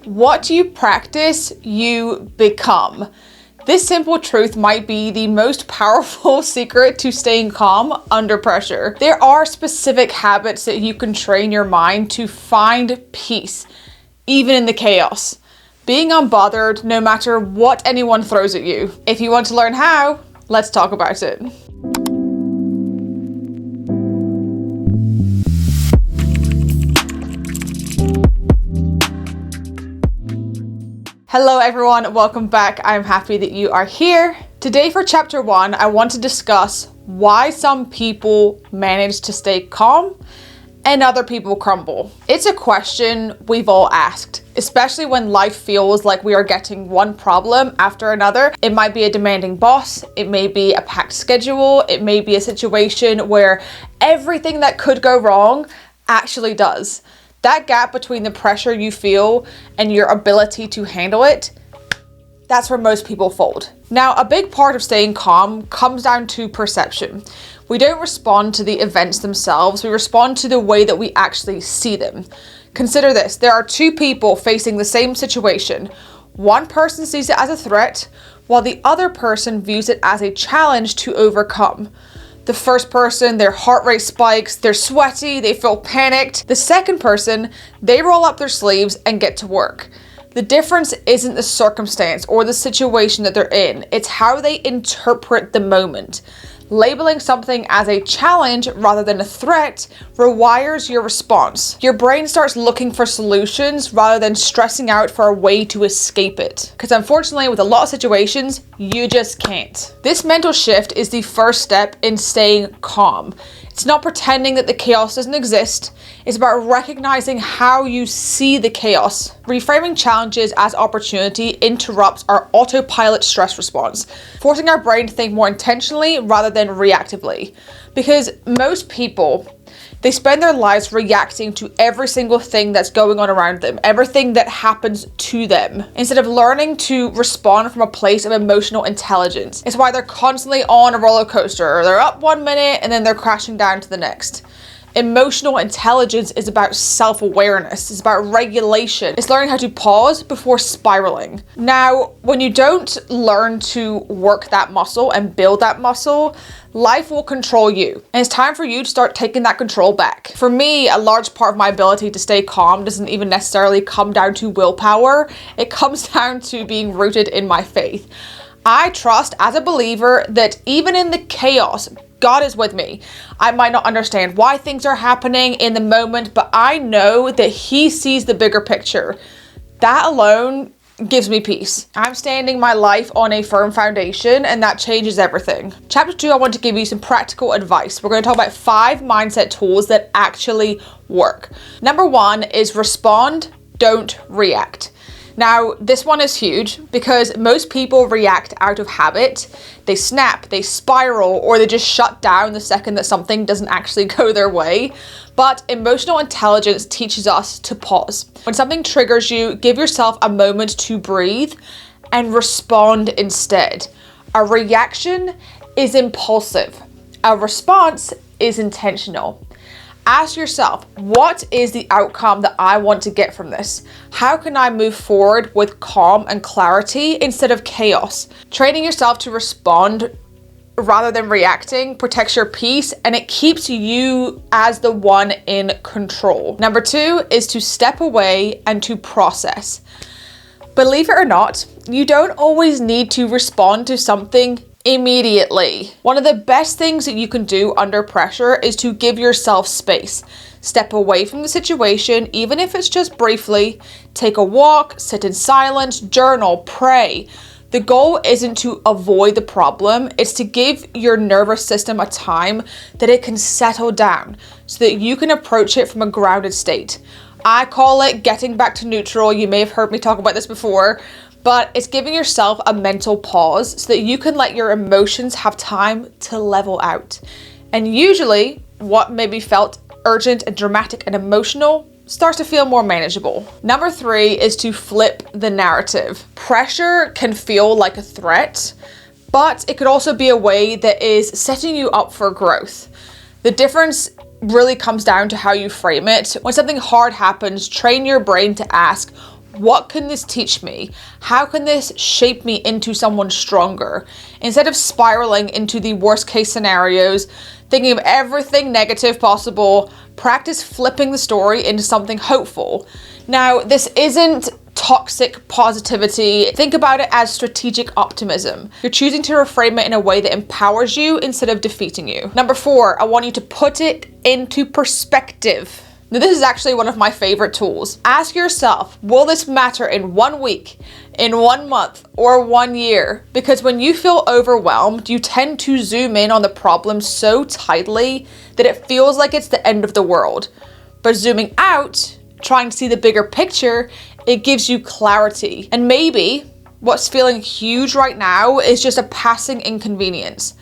What you practice, you become. This simple truth might be the most powerful secret to staying calm under pressure. There are specific habits that you can train your mind to find peace, even in the chaos. Being unbothered no matter what anyone throws at you. If you want to learn how, let's talk about it. Hello everyone, welcome back. I'm happy that you are here. Today for chapter 1, I want to discuss why some people manage to stay calm and other people crumble. It's a question we've all asked, especially when life feels like we are getting one problem after another. It might be a demanding boss, it may be a packed schedule, it may be a situation where everything that could go wrong actually does. That gap between the pressure you feel and your ability to handle it, that's where most people fold. Now, a big part of staying calm comes down to perception. We don't respond to the events themselves, we respond to the way that we actually see them. Consider this, there are two people facing the same situation. One person sees it as a threat, while the other person views it as a challenge to overcome. The first person, their heart rate spikes, they're sweaty, they feel panicked. The second person, they roll up their sleeves and get to work. The difference isn't the circumstance or the situation that they're in, it's how they interpret the moment. Labeling something as a challenge rather than a threat rewires your response. Your brain starts looking for solutions rather than stressing out for a way to escape it. Because unfortunately, with a lot of situations, you just can't. This mental shift is the first step in staying calm. It's not pretending that the chaos doesn't exist. It's about recognizing how you see the chaos. Reframing challenges as opportunity interrupts our autopilot stress response, forcing our brain to think more intentionally rather than reactively. Because most people, they spend their lives reacting to every single thing that's going on around them, everything that happens to them, instead of learning to respond from a place of emotional intelligence. It's why they're constantly on a roller coaster. They're up 1 minute and then they're crashing down to the next. Emotional intelligence is about self-awareness, it's about regulation, it's learning how to pause before spiraling. Now, when you don't learn to work that muscle and build that muscle, life will control you. And it's time for you to start taking that control back. For me, a large part of my ability to stay calm doesn't even necessarily come down to willpower, it comes down to being rooted in my faith. I trust as a believer that even in the chaos, God is with me. I might not understand why things are happening in the moment, but I know that He sees the bigger picture. That alone gives me peace. I'm standing my life on a firm foundation, and that changes everything. Chapter 2, I want to give you some practical advice. We're going to talk about 5 mindset tools that actually work. Number 1 is respond, don't react. Now, this one is huge because most people react out of habit. They snap, they spiral, or they just shut down the second that something doesn't actually go their way. But emotional intelligence teaches us to pause. When something triggers you, give yourself a moment to breathe and respond instead. A reaction is impulsive. A response is intentional. Ask yourself, what is the outcome that I want to get from this? How can I move forward with calm and clarity instead of chaos? Training yourself to respond rather than reacting protects your peace and it keeps you as the one in control. Number 2 is to step away and to process. Believe it or not, you don't always need to respond to something immediately. One of the best things that you can do under pressure is to give yourself space. Step away from the situation, even if it's just briefly. Take a walk, sit in silence, journal, pray. The goal isn't to avoid the problem, it's to give your nervous system a time that it can settle down so that you can approach it from a grounded state. I call it getting back to neutral. You may have heard me talk about this before. But it's giving yourself a mental pause so that you can let your emotions have time to level out. And usually, what maybe felt urgent and dramatic and emotional starts to feel more manageable. Number 3 is to flip the narrative. Pressure can feel like a threat, but it could also be a way that is setting you up for growth. The difference really comes down to how you frame it. When something hard happens, train your brain to ask, what can this teach me? How can this shape me into someone stronger? Instead of spiraling into the worst case scenarios, thinking of everything negative possible, practice flipping the story into something hopeful. Now, this isn't toxic positivity. Think about it as strategic optimism. You're choosing to reframe it in a way that empowers you instead of defeating you. Number 4, I want you to put it into perspective. Now, this is actually one of my favorite tools. Ask yourself, will this matter in 1 week, in 1 month, or 1 year? Because when you feel overwhelmed, you tend to zoom in on the problem so tightly that it feels like it's the end of the world. But zooming out, trying to see the bigger picture, it gives you clarity. And maybe what's feeling huge right now is just a passing inconvenience.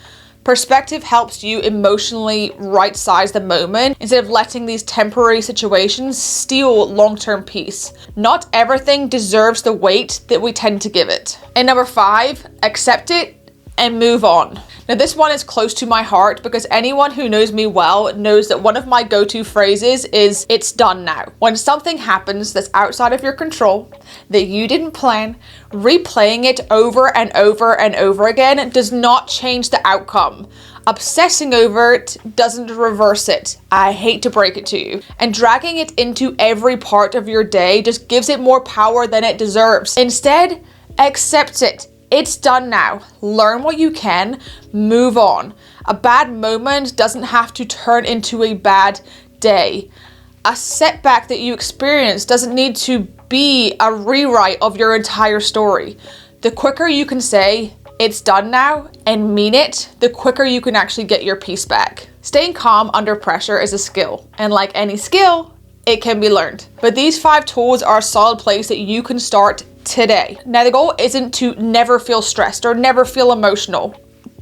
Perspective helps you emotionally right-size the moment instead of letting these temporary situations steal long-term peace. Not everything deserves the weight that we tend to give it. And number 5, accept it and move on. Now, this one is close to my heart because anyone who knows me well knows that one of my go-to phrases is, it's done now. When something happens that's outside of your control, that you didn't plan, replaying it over and over and over again does not change the outcome. Obsessing over it doesn't reverse it. I hate to break it to you. And dragging it into every part of your day just gives it more power than it deserves. Instead, accept it. It's done now. Learn what you can, move on. A bad moment doesn't have to turn into a bad day. A setback that you experience doesn't need to be a rewrite of your entire story. The quicker you can say, it's done now, and mean it, the quicker you can actually get your peace back. Staying calm under pressure is a skill, and like any skill, it can be learned. But these 5 tools are a solid place that you can start today. Now, the goal isn't to never feel stressed or never feel emotional.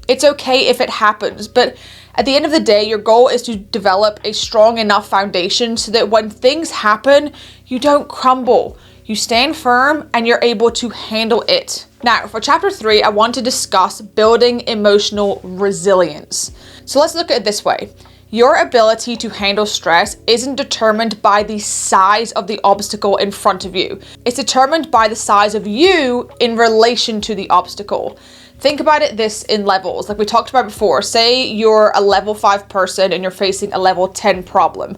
It's okay if it happens, but at the end of the day, your goal is to develop a strong enough foundation so that when things happen, you don't crumble. You stand firm and you're able to handle it. Now, for chapter 3, I want to discuss building emotional resilience. So let's look at it this way. Your ability to handle stress isn't determined by the size of the obstacle in front of you. It's determined by the size of you in relation to the obstacle. Think about it this in levels, like we talked about before. Say you're a level 5 person and you're facing a level 10 problem.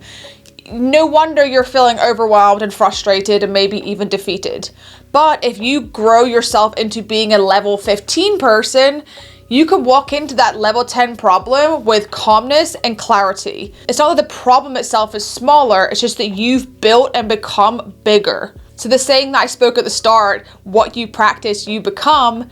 No wonder you're feeling overwhelmed and frustrated and maybe even defeated. But if you grow yourself into being a level 15 person, you can walk into that level 10 problem with calmness and clarity. It's not that the problem itself is smaller, it's just that you've built and become bigger. So the saying that I spoke at the start, what you practice, you become,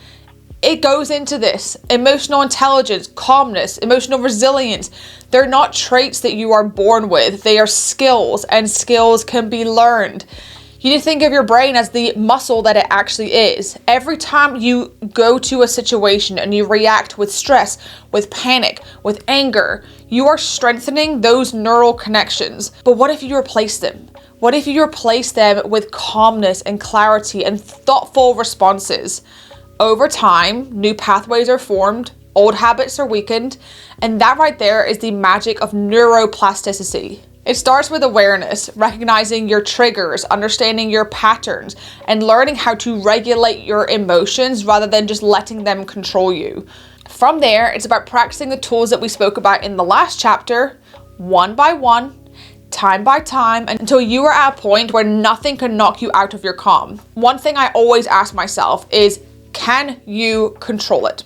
it goes into this. Emotional intelligence, calmness, emotional resilience. They're not traits that you are born with. They are skills, and skills can be learned. You need to think of your brain as the muscle that it actually is. Every time you go to a situation and you react with stress, with panic, with anger, you are strengthening those neural connections. But what if you replace them? What if you replace them with calmness and clarity and thoughtful responses? Over time, new pathways are formed, old habits are weakened, and that right there is the magic of neuroplasticity. It starts with awareness, recognizing your triggers, understanding your patterns, and learning how to regulate your emotions rather than just letting them control you. From there, it's about practicing the tools that we spoke about in the last chapter, one by one, time by time, until you are at a point where nothing can knock you out of your calm. One thing I always ask myself is, can you control it?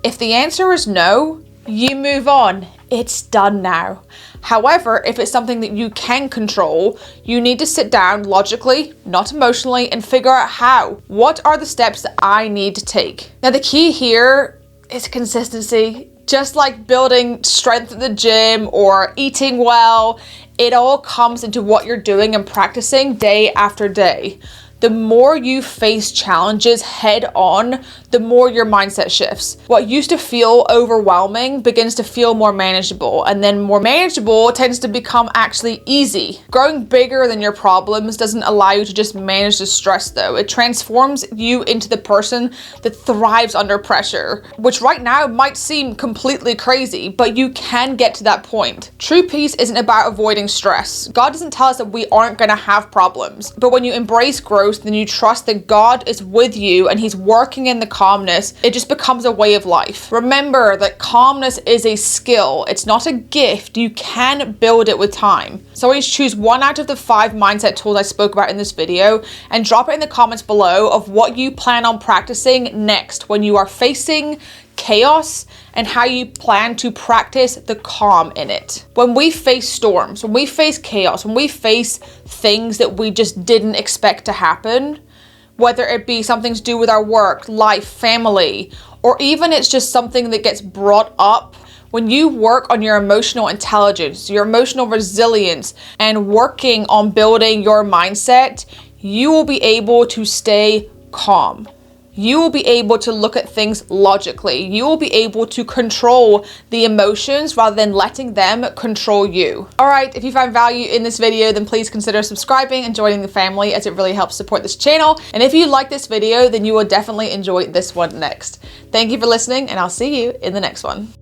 If the answer is no, you move on. It's done now. However, if it's something that you can control, you need to sit down logically, not emotionally, and figure out how. What are the steps that I need to take? Now, the key here is consistency. Just like building strength at the gym or eating well, it all comes into what you're doing and practicing day after day. The more you face challenges head on, the more your mindset shifts. What used to feel overwhelming begins to feel more manageable, and then more manageable tends to become actually easy. Growing bigger than your problems doesn't allow you to just manage the stress though. It transforms you into the person that thrives under pressure, which right now might seem completely crazy, but you can get to that point. True peace isn't about avoiding stress. God doesn't tell us that we aren't going to have problems, but when you embrace growth growth and you trust that God is with you and he's working in the calmness, it just becomes a way of life. Remember that calmness is a skill. It's not a gift. You can build it with time. So always choose 1 out of the 5 mindset tools I spoke about in this video and drop it in the comments below of what you plan on practicing next when you are facing chaos and how you plan to practice the calm in it. When we face storms, when we face chaos, when we face things that we just didn't expect to happen, whether it be something to do with our work, life, family, or even it's just something that gets brought up, when you work on your emotional intelligence, your emotional resilience, and working on building your mindset, you will be able to stay calm. You will be able to look at things logically. You will be able to control the emotions rather than letting them control you. All right, if you found value in this video, then please consider subscribing and joining the family, as it really helps support this channel. And if you like this video, then you will definitely enjoy this one next. Thank you for listening, and I'll see you in the next one.